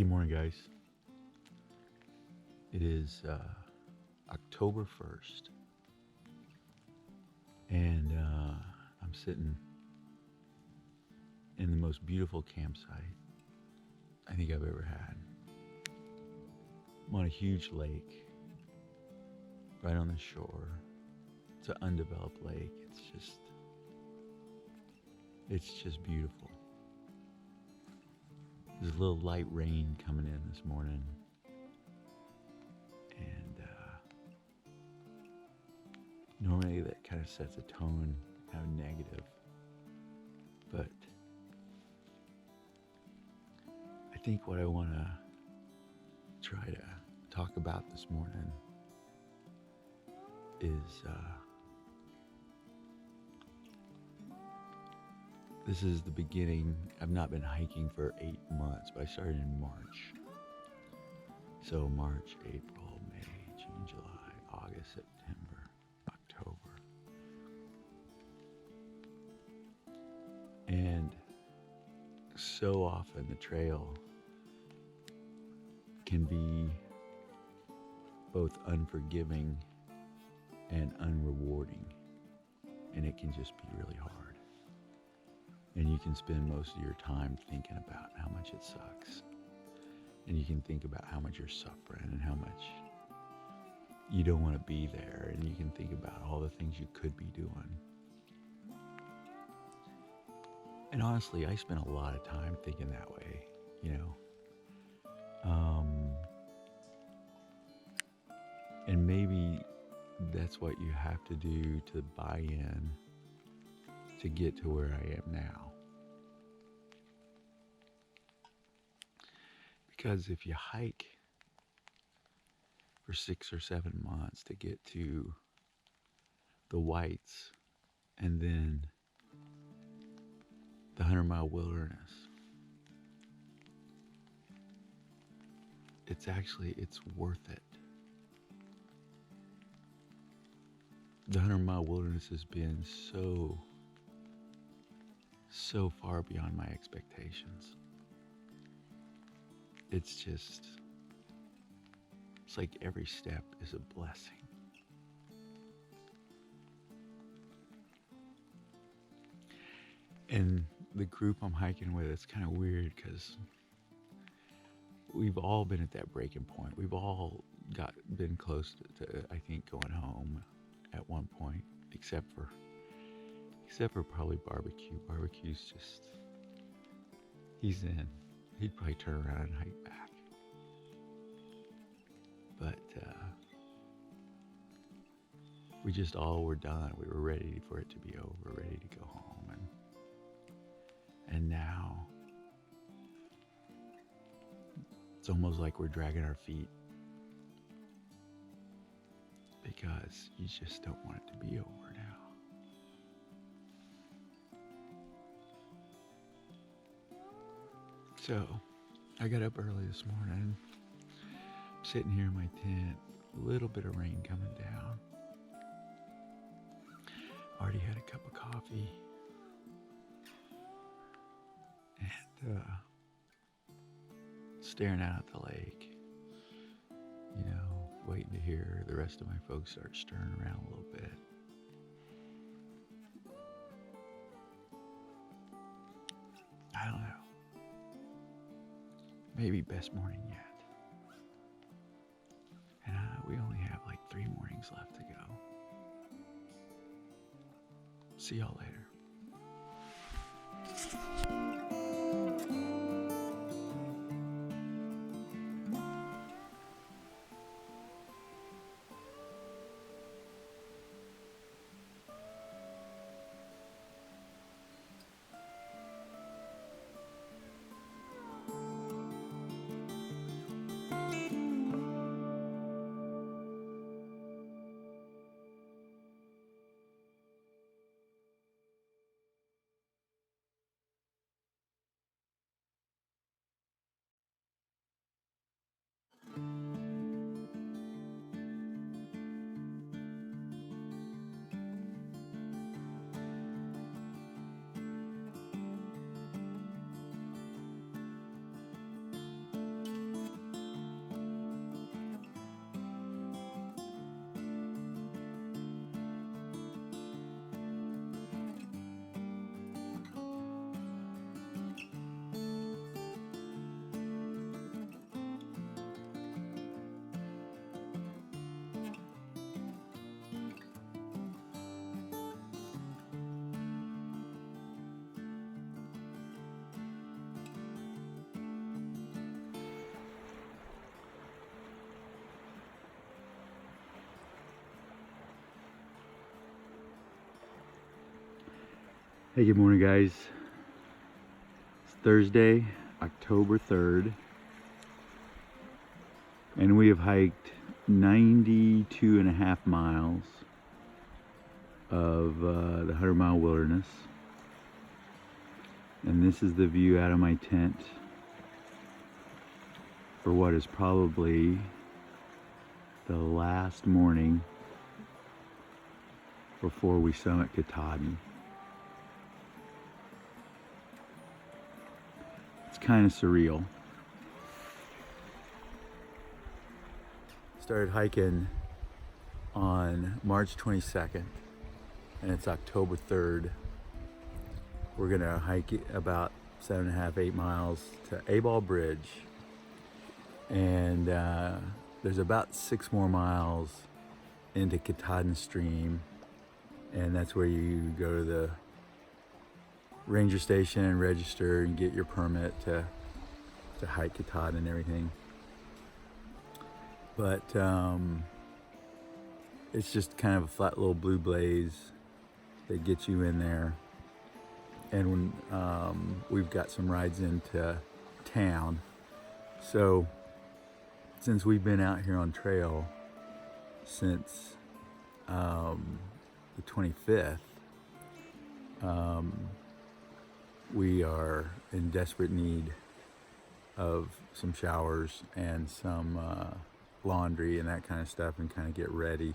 morning, guys. It is October 1st, and I'm sitting in the most beautiful campsite I think I've ever had. I'm on a huge lake right on the shore. It's an undeveloped lake. It's just beautiful. There's a little light rain coming in this morning, and normally that kind of sets a tone, kind of negative, but I think what I want to try to talk about this morning is this is the beginning. I've not been hiking for 8 months, but I started in March. So March, April, May, June, July, August, September, October. And so often the trail can be both unforgiving and unrewarding, and it can just be really hard. And you can spend most of your time thinking about how much it sucks, and you can think about how much you're suffering and how much you don't want to be there, and you can think about all the things you could be doing. And honestly, I spent a lot of time thinking that way, you know. And maybe that's what you have to do to buy in to get to where I am now. Because if you hike for 6 or 7 months to get to the Whites and then the 100-mile wilderness, it's worth it. The 100-mile wilderness has been so far beyond my expectations. It's like every step is a blessing. And the group I'm hiking with, it's kind of weird because we've all been at that breaking point. We've all been close to I think, going home at one point, except for probably barbecue. Barbecue's just, he's in. He'd probably turn around and hike back. But we just all were done. We were ready for it to be over, ready to go home. And now it's almost like we're dragging our feet because you just don't want it to be over now. So I got up early this morning, sitting here in my tent, a little bit of rain coming down. Already had a cup of coffee, and staring out at the lake, waiting to hear the rest of my folks start stirring around a little bit. I don't know. Maybe best morning yet. And we only have like 3 mornings left to go. See y'all later. Hey, good morning, guys. It's Thursday, October 3rd, and we have hiked 92.5 miles of the 100-mile wilderness. And this is the view out of my tent for what is probably the last morning before we summit Katahdin. It's kind of surreal. Started hiking on March 22nd, and it's October 3rd. We're gonna hike about 7.5, 8 miles to A-Ball Bridge, and there's about 6 more miles into Katahdin Stream, and that's where you go to the ranger station and register and get your permit to hike Katahdin and everything. But it's just kind of a flat little blue blaze that gets you in there. And when we've got some rides into town. So since we've been out here on trail since the 25th, we are in desperate need of some showers and some laundry and that kind of stuff, and kind of get ready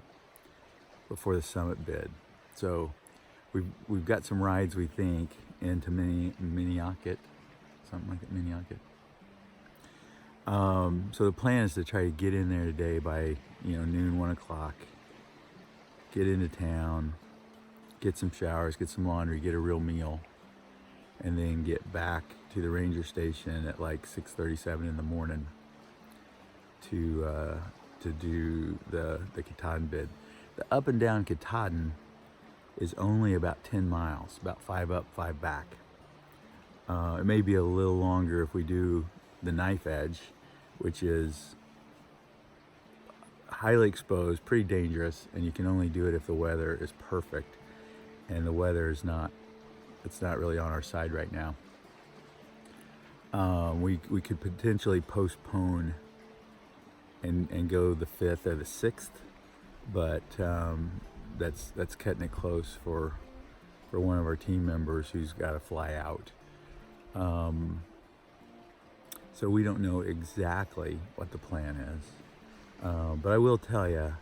before the summit bid. So we've got some rides, we think, into Minnehaha, something like that, Minnehaha. So the plan is to try to get in there today by noon, 1 o'clock. Get into town, get some showers, get some laundry, get a real meal, and then get back to the ranger station at like 6:37 in the morning to do the Katahdin bid. The up and down Katahdin is only about 10 miles, about 5 up, 5 back. It may be a little longer if we do the knife edge, which is highly exposed, pretty dangerous, and you can only do it if the weather is perfect, and the weather is not, it's not really on our side right now. We could potentially postpone and go the 5th or the 6th, but that's cutting it close for one of our team members who's got to fly out. So we don't know exactly what the plan is, but I will tell you,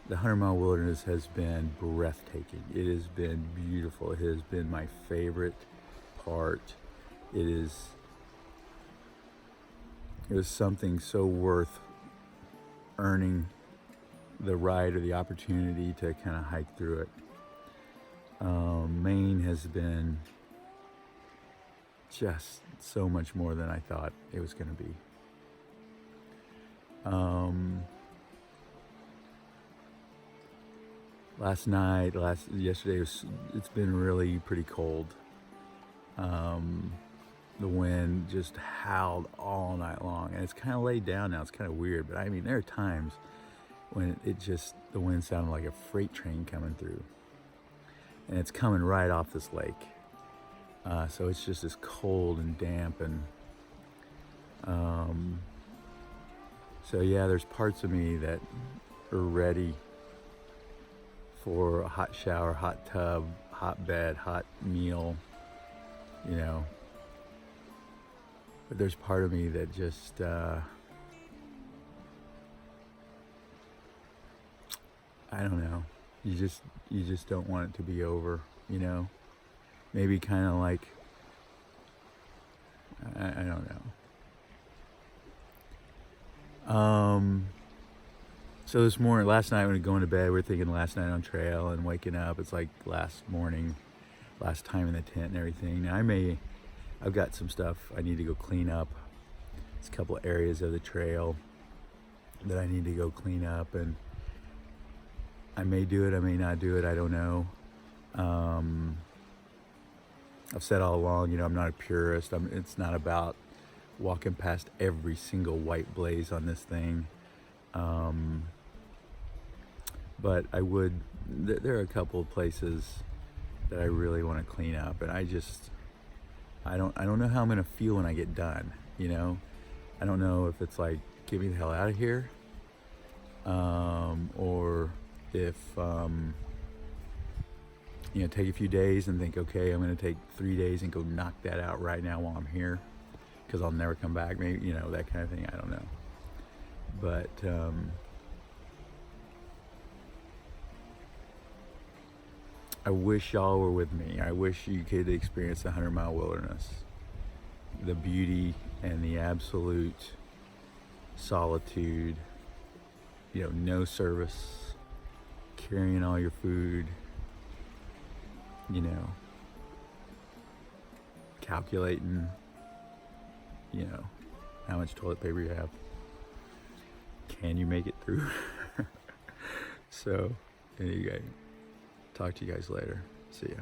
the 100-mile wilderness has been breathtaking. It has been beautiful. It has been my favorite part. It was something so worth earning the ride or the opportunity to kind of hike through it. Maine has been just so much more than I thought it was going to be. Yesterday it's been really pretty cold. The wind just howled all night long, and it's kind of laid down now. It's kind of weird, but I mean, there are times when the wind sounded like a freight train coming through, and it's coming right off this lake. So it's just as cold and damp, and so yeah, there's parts of me that are ready for a hot shower, hot tub, hot bed, hot meal, but there's part of me that just I don't know, you just don't want it to be over, maybe kind of like, I don't know. So last night when we were going to bed, we were thinking last night on trail, and waking up, it's like last morning, last time in the tent and everything. Now I've got some stuff I need to go clean up. There's a couple of areas of the trail that I need to go clean up, and I may do it, I may not do it, I don't know. I've said all along, I'm not a purist. It's not about walking past every single white blaze on this thing. But I would, there are a couple of places that I really want to clean up. And I don't know how I'm gonna feel when I get done. You know, I don't know if it's like, get me the hell out of here, or if you know, take a few days and think, okay, I'm gonna take 3 days and go knock that out right now while I'm here, because I'll never come back. Maybe, you know, that kind of thing. I don't know, but I wish y'all were with me. I wish you could experience the 100-mile wilderness, the beauty and the absolute solitude, you know, no service, carrying all your food, you know, calculating, you know, how much toilet paper you have. Can you make it through? So, anyway, talk to you guys later. See ya.